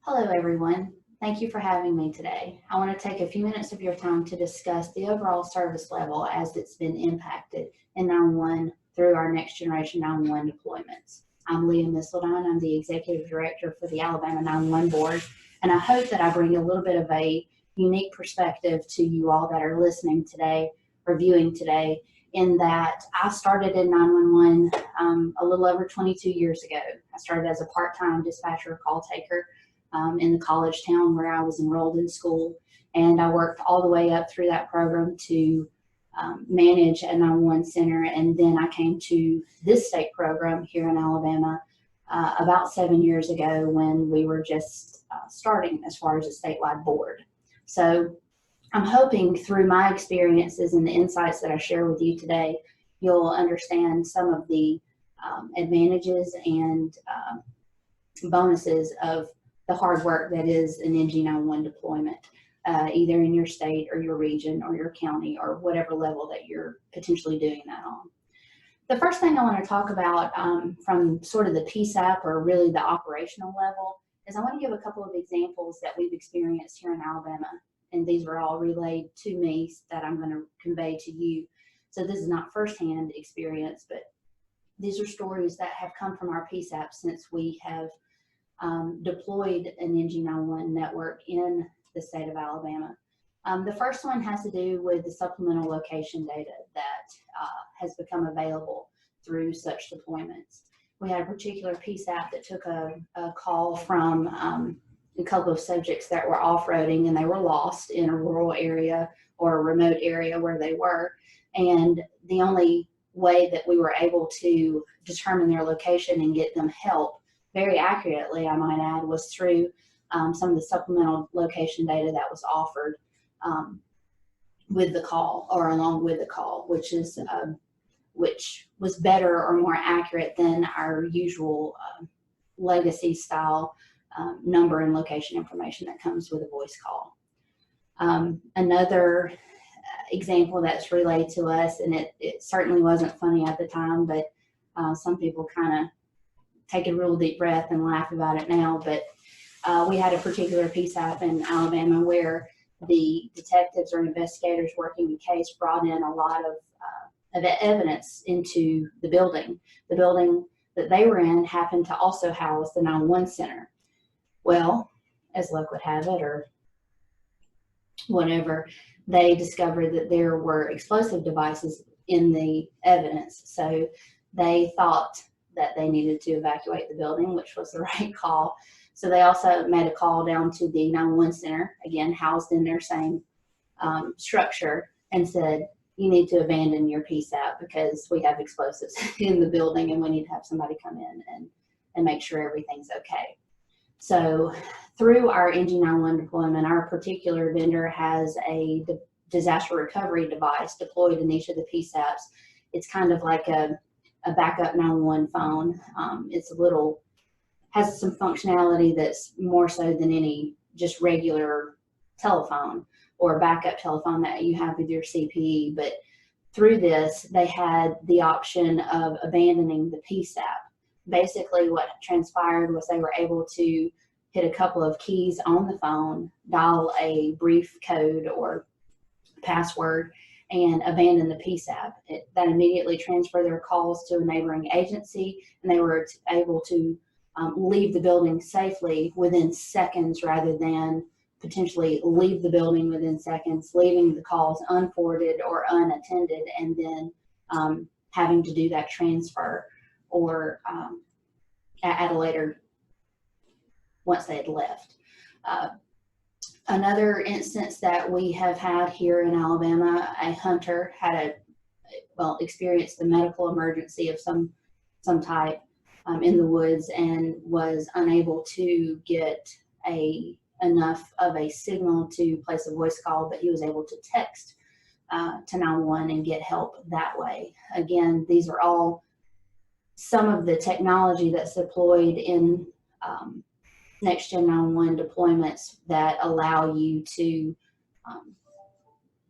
Hello, everyone. Thank you for having me today. I want to take a few minutes of your time to discuss the overall service level as it's been impacted in 911 through our next generation 911 deployments. I'm Leah Missledine. I'm the Executive Director for the Alabama 911 Board, and I hope that I bring a little bit of a unique perspective to you all that are listening today or viewing today, in that I started in 911 a little over 22 years ago. I started as a part-time dispatcher call taker in the college town where I was enrolled in school. And I worked all the way up through that program to manage a 911 center. And then I came to this state program here in Alabama about 7 years ago when we were just starting as far as a statewide board. So I'm hoping through my experiences and the insights that I share with you today, you'll understand some of the advantages and bonuses of the hard work that is an NG911 deployment, either in your state or your region or your county or whatever level that you're potentially doing that on. The first thing I want to talk about from sort of the PSAP or really the operational level is I want to give a couple of examples that we've experienced here in Alabama, and these were all relayed to me that I'm going to convey to you. So this is not firsthand experience, but these are stories that have come from our PSAP since we have deployed an NG911 network in the state of Alabama. The first one has to do with the supplemental location data that has become available through such deployments. We had a particular PSAP that took a call from a couple of subjects that were off-roading and they were lost in a rural area or a remote area where they were. And the only way that we were able to determine their location and get them help very accurately, I might add, was through some of the supplemental location data that was offered with the call or along with the call, which was better or more accurate than our usual legacy style number and location information that comes with a voice call. Another example that's relayed to us, and it certainly wasn't funny at the time, but some people kind of take a real deep breath and laugh about it now, but we had a particular PSAP in Alabama where the detectives or investigators working the case brought in a lot of evidence into the building. The building that they were in happened to also house the 911 center. Well, as luck would have it, or whatever, they discovered that there were explosive devices in the evidence. So they thought that they needed to evacuate the building, which was the right call. So they also made a call down to the 911 center, again, housed in their same structure, and said, you need to abandon your PSAP because we have explosives in the building and we need to have somebody come in and make sure everything's okay. So through our NG911 deployment, our particular vendor has a disaster recovery device deployed in each of the PSAPs. It's kind of like a backup 911 phone. Has some functionality that's more so than any just regular telephone or backup telephone that you have with your CPE. But through this, they had the option of abandoning the PSAP. Basically, what transpired was they were able to hit a couple of keys on the phone, dial a brief code or password, and abandon the PSAP. That immediately transferred their calls to a neighboring agency, and they were able to leave the building safely within seconds rather than potentially leave the building within seconds, leaving the calls unforwarded or unattended, and then having to do that transfer or at a later, once they had left. Another instance that we have had here in Alabama, a hunter had experienced a medical emergency of some type in the woods and was unable to get enough of a signal to place a voice call, but he was able to text to 911 and get help that way. Again, these are all some of the technology that's deployed in Next Gen 911 deployments that allow you to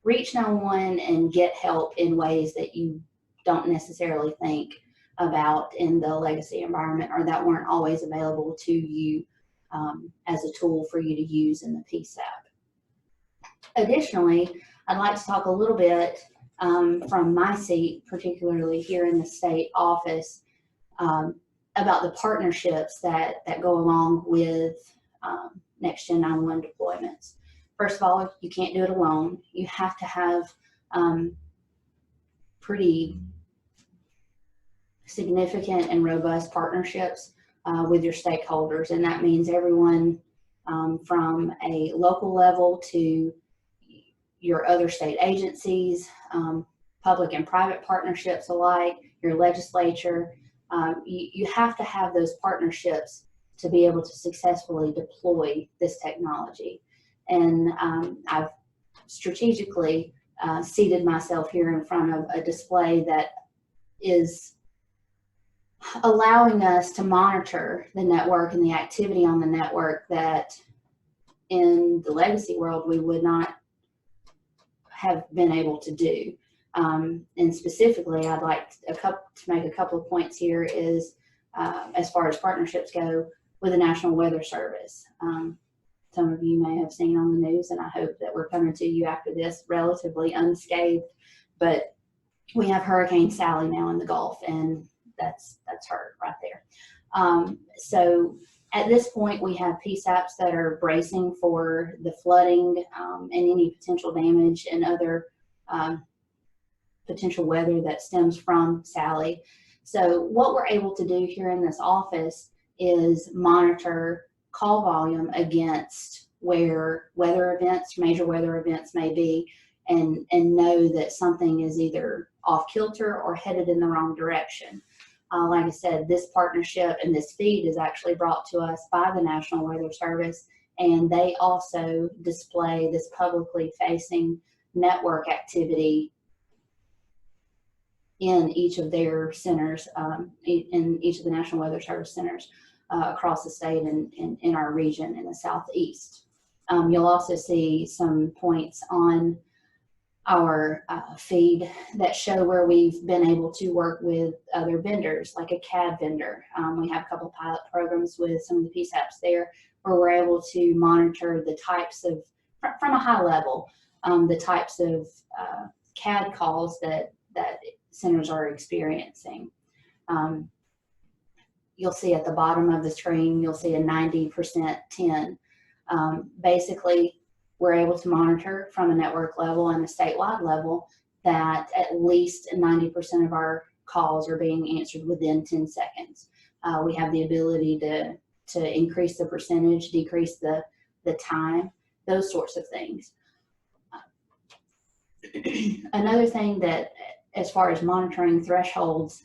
reach 911 and get help in ways that you don't necessarily think about in the legacy environment or that weren't always available to you as a tool for you to use in the PSAP. Additionally, I'd like to talk a little bit from my seat, particularly here in the state office, about the partnerships that go along with NextGen 911 deployments. First of all, you can't do it alone. You have to have pretty significant and robust partnerships with your stakeholders, and that means everyone from a local level to your other state agencies, public and private partnerships alike, your legislature. You have to have those partnerships to be able to successfully deploy this technology. And I've strategically seated myself here in front of a display that is allowing us to monitor the network and the activity on the network that in the legacy world we would not have been able to do. And specifically, I'd like to make a couple of points here is as far as partnerships go with the National Weather Service. Some of you may have seen on the news, and I hope that we're coming to you after this relatively unscathed, but we have Hurricane Sally now in the Gulf, and that's her right there. So at this point, we have PSAPs that are bracing for the flooding and any potential damage and other potential weather that stems from Sally. So what we're able to do here in this office is monitor call volume against where weather events, major weather events may be, and know that something is either off kilter or headed in the wrong direction. Like I said, this partnership and this feed is actually brought to us by the National Weather Service, and they also display this publicly facing network activity in each of their centers, in each of the National Weather Service centers across the state and in our region in the Southeast. You'll also see some points on our feed that show where we've been able to work with other vendors, like a CAD vendor. We have a couple of pilot programs with some of the PSAPs there where we're able to monitor the types of, from a high level, the types of CAD calls that centers are experiencing. You'll see at the bottom of the screen, you'll see a 90% 10. Basically, we're able to monitor from a network level and a statewide level that at least 90% of our calls are being answered within 10 seconds. We have the ability to increase the percentage, decrease the time, those sorts of things. Another thing that, as far as monitoring thresholds,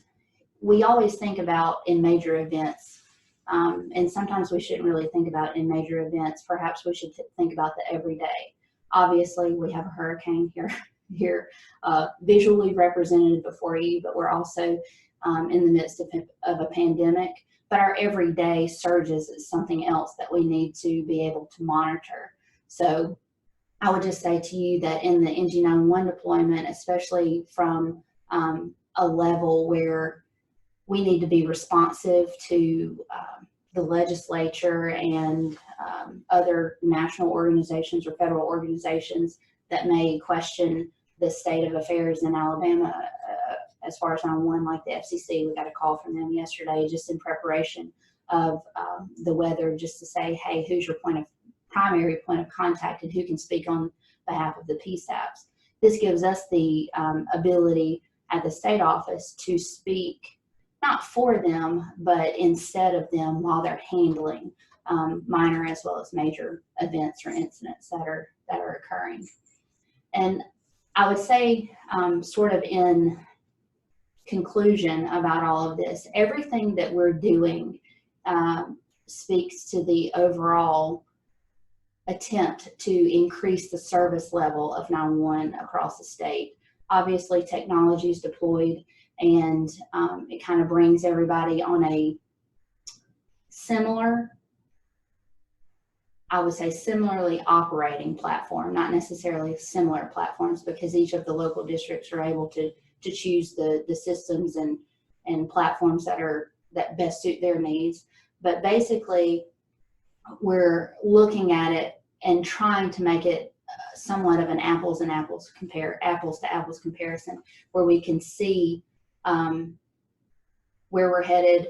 we always think about in major events, and sometimes we shouldn't really think about in major events. Perhaps we should think about the everyday. Obviously, we have a hurricane here visually represented before you, but we're also in the midst of a pandemic. But our everyday surges is something else that we need to be able to monitor. So I would just say to you that in the NG911 deployment, especially from a level where we need to be responsive to the legislature and other national organizations or federal organizations that may question the state of affairs in Alabama as far as 911, like the FCC. We got a call from them yesterday just in preparation of the weather, just to say, hey, who's your primary point of contact and who can speak on behalf of the PSAPs. This gives us the ability at the state office to speak not for them, but instead of them while they're handling minor as well as major events or incidents that are occurring. And I would say, sort of in conclusion about all of this, everything that we're doing speaks to the overall attempt to increase the service level of 911 across the state. Obviously, technology is deployed, and it kind of brings everybody on a similar, I would say similarly operating platform, not necessarily similar platforms, because each of the local districts are able to choose the systems and platforms that best suit their needs. But basically, we're looking at it and trying to make it somewhat of an apples to apples comparison, where we can see where we're headed,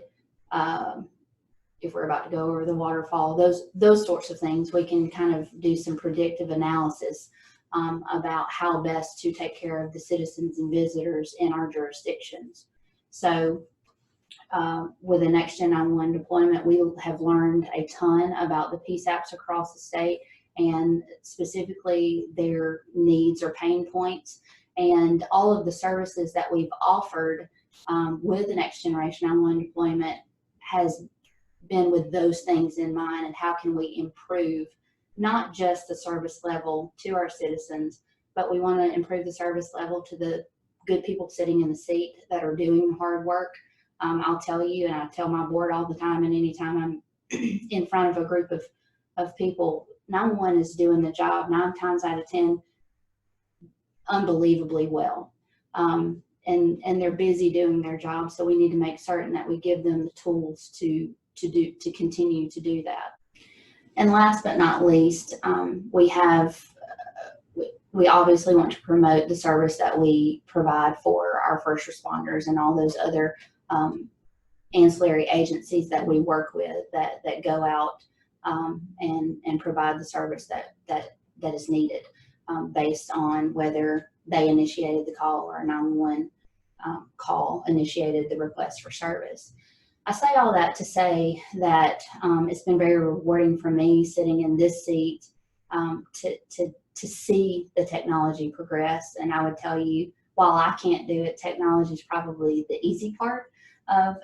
if we're about to go over the waterfall, those sorts of things. We can kind of do some predictive analysis about how best to take care of the citizens and visitors in our jurisdictions. So with the Next Gen 911 deployment, we have learned a ton about the PSAPs across the state, and specifically their needs or pain points, and all of the services that we've offered with the Next Generation 911 deployment has been with those things in mind, and how can we improve not just the service level to our citizens, but we want to improve the service level to the good people sitting in the seat that are doing the hard work. I'll tell you, and I tell my board all the time, and anytime I'm in front of a group of people, 911 is doing the job 9 times out of 10 unbelievably well. And they're busy doing their job, so we need to make certain that we give them the tools to continue to do that. And last but not least, we obviously want to promote the service that we provide for our first responders and all those other ancillary agencies that we work with that go out and provide the service that is needed based on whether they initiated the call or a 911 call initiated the request for service. I say all that to say that it's been very rewarding for me sitting in this seat to see the technology progress. And I would tell you, while I can't do it, technology is probably the easy part of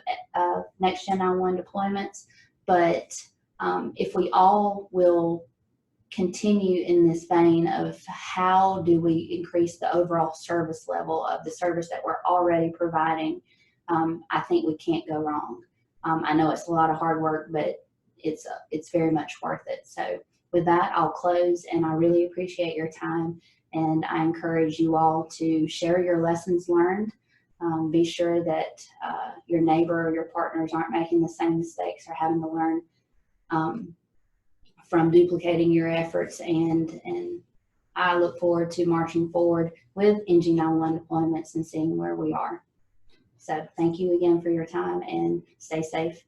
Next Gen 911 deployments. But if we all will continue in this vein of how do we increase the overall service level of the service that we're already providing, I think we can't go wrong. I know it's a lot of hard work, but it's very much worth it. So with that, I'll close, and I really appreciate your time, and I encourage you all to share your lessons learned. Be sure that your neighbor or your partners aren't making the same mistakes or having to learn from duplicating your efforts, and I look forward to marching forward with NG 911 deployments and seeing where we are. So thank you again for your time, and stay safe.